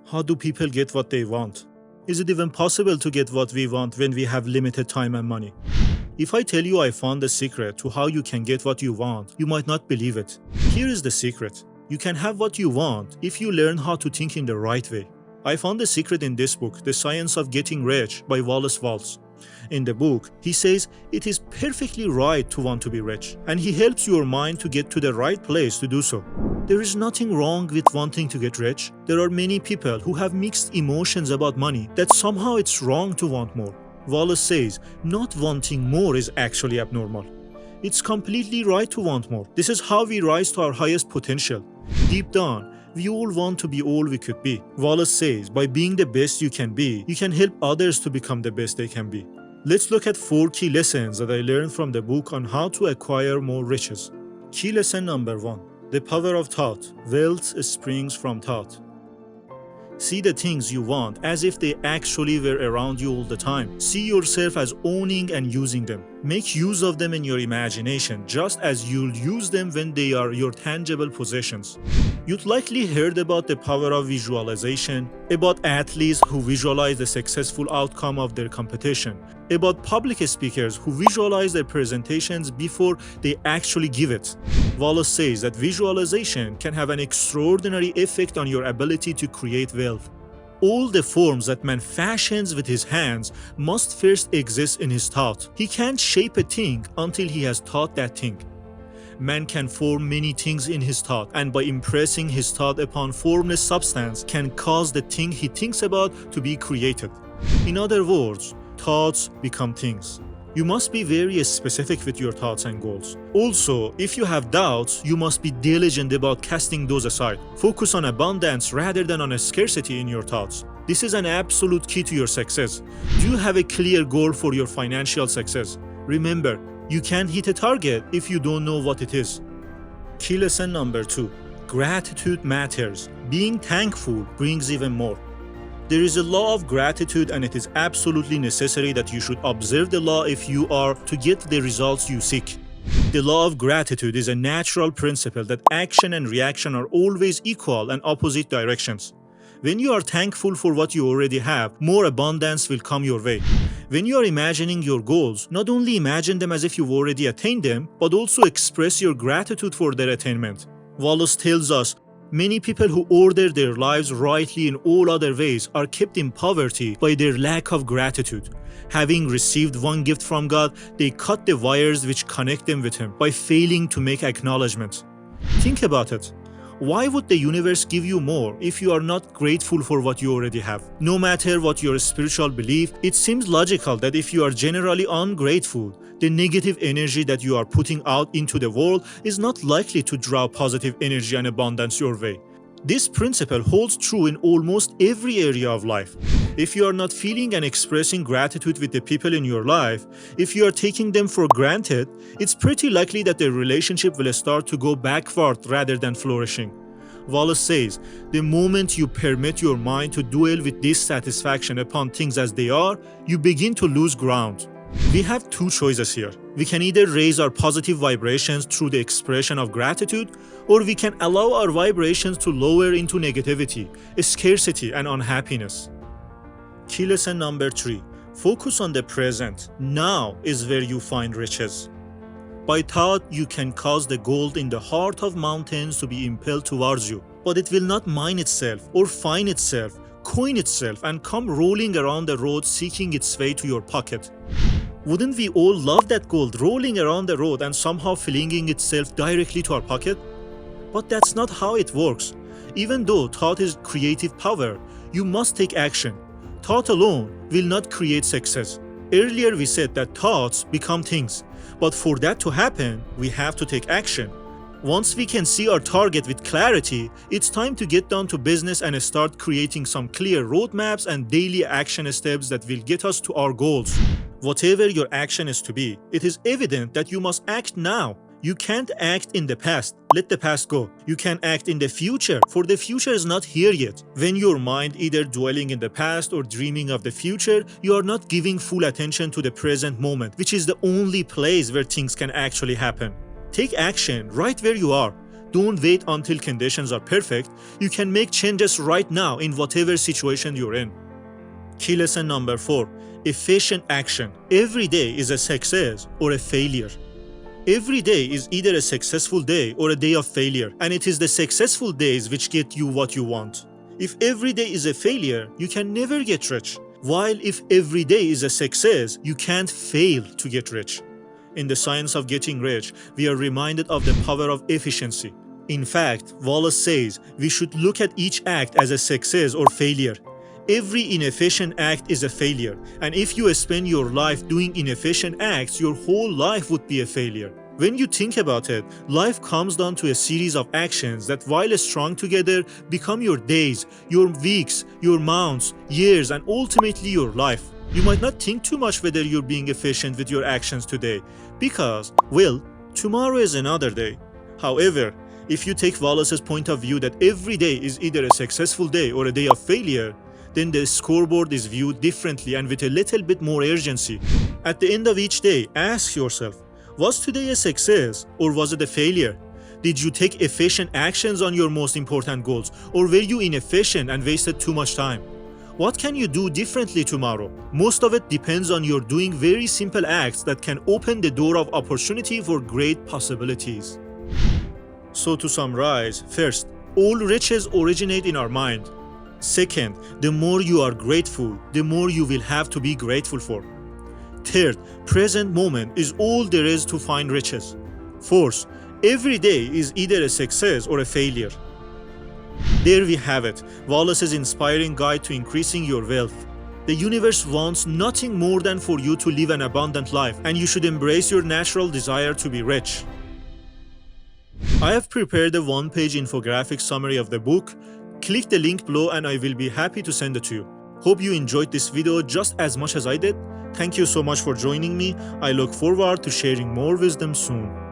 How do people get what they want? Is it even possible to get what we want when we have limited time and money? If I tell you I found the secret to how you can get what you want, you might not believe it. Here is the secret. You can have what you want if you learn how to think in the right way. I found the secret in this book, The Science of Getting Rich by Wallace Waltz. In the book, he says it is perfectly right to want to be rich, and he helps your mind to get to the right place to do so. There is nothing wrong with wanting to get rich. There are many people who have mixed emotions about money that somehow it's wrong to want more. Wallace says not wanting more is actually abnormal. It's completely right to want more. This is how we rise to our highest potential. Deep down, we all want to be all we could be. Wallace says by being the best you can be, you can help others to become the best they can be. Let's look at 4 key lessons that I learned from the book on how to acquire more riches. Key lesson number 1. The power of thought. Wealth springs from thought. See the things you want as if they actually were around you all the time. See yourself as owning and using them. Make use of them in your imagination, just as you'll use them when they are your tangible possessions. You'd likely heard about the power of visualization, about athletes who visualize the successful outcome of their competition, about public speakers who visualize their presentations before they actually give it. Wallace says that visualization can have an extraordinary effect on your ability to create wealth. All the forms that man fashions with his hands must first exist in his thought. He can't shape a thing until he has thought that thing. Man can form many things in his thought, and by impressing his thought upon formless substance can cause the thing he thinks about to be created. In other words, thoughts become things. You must be very specific with your thoughts and goals. Also, if you have doubts, you must be diligent about casting those aside. Focus on abundance rather than on a scarcity in your thoughts. This is an absolute key to your success. Do you have a clear goal for your financial success? Remember, you can't hit a target if you don't know what it is. Key lesson number 2. Gratitude matters. Being thankful brings even more. There is a law of gratitude, and it is absolutely necessary that you should observe the law if you are to get the results you seek. The law of gratitude is a natural principle that action and reaction are always equal and opposite directions. When you are thankful for what you already have, more abundance will come your way. When you are imagining your goals, not only imagine them as if you've already attained them, but also express your gratitude for their attainment. Wallace tells us, many people who order their lives rightly in all other ways are kept in poverty by their lack of gratitude. Having received one gift from God, they cut the wires which connect them with Him by failing to make acknowledgement. Think about it. Why would the universe give you more if you are not grateful for what you already have? No matter what your spiritual belief, it seems logical that if you are generally ungrateful, the negative energy that you are putting out into the world is not likely to draw positive energy and abundance your way. This principle holds true in almost every area of life. If you are not feeling and expressing gratitude with the people in your life, if you are taking them for granted, it's pretty likely that the relationship will start to go backward rather than flourishing. Wallace says, the moment you permit your mind to dwell with dissatisfaction upon things as they are, you begin to lose ground. We have 2 choices here. We can either raise our positive vibrations through the expression of gratitude, or we can allow our vibrations to lower into negativity, scarcity, and unhappiness. Key lesson number 3. Focus on the present. Now is where you find riches. By thought, you can cause the gold in the heart of mountains to be impelled towards you, but it will not mine itself or find itself, coin itself, and come rolling around the road seeking its way to your pocket. Wouldn't we all love that gold rolling around the road and somehow flinging itself directly to our pocket? But that's not how it works. Even though thought is creative power, you must take action. Thought alone will not create success. Earlier we said that thoughts become things, but for that to happen, we have to take action. Once we can see our target with clarity, it's time to get down to business and start creating some clear roadmaps and daily action steps that will get us to our goals. Whatever your action is to be, it is evident that you must act now. You can't act in the past. Let the past go. You can act in the future, for the future is not here yet. When your mind either dwelling in the past or dreaming of the future, you are not giving full attention to the present moment, which is the only place where things can actually happen. Take action right where you are. don't wait until conditions are perfect. You can make changes right now in whatever situation you're in. Key lesson number 4. Efficient action. Every day is a success or a failure. Every day is either a successful day or a day of failure, and it is the successful days which get you what you want. If every day is a failure, you can never get rich. While if every day is a success, you can't fail to get rich. In the science of getting rich, we are reminded of the power of efficiency. In fact, Wallace says we should look at each act as a success or failure. Every inefficient act is a failure, and if you spend your life doing inefficient acts, your whole life would be a failure. When you think about it, life comes down to a series of actions that, while strung together, become your days, your weeks, your months, years, and ultimately your life. You might not think too much whether you're being efficient with your actions today, because, well, tomorrow is another day. However, if you take Wallace's point of view that every day is either a successful day or a day of failure, then the scoreboard is viewed differently and with a little bit more urgency. At the end of each day, ask yourself, was today a success or was it a failure? Did you take efficient actions on your most important goals, or were you inefficient and wasted too much time? What can you do differently tomorrow? Most of it depends on your doing very simple acts that can open the door of opportunity for great possibilities. So to summarize, first, all riches originate in our mind. Second, the more you are grateful, the more you will have to be grateful for. Third, present moment is all there is to find riches. Fourth, every day is either a success or a failure. There we have it, Wallace's inspiring guide to increasing your wealth. The universe wants nothing more than for you to live an abundant life, and you should embrace your natural desire to be rich. I have prepared a one-page infographic summary of the book. Click the link below and I will be happy to send it to you. Hope you enjoyed this video just as much as I did. Thank you so much for joining me. I look forward to sharing more wisdom soon.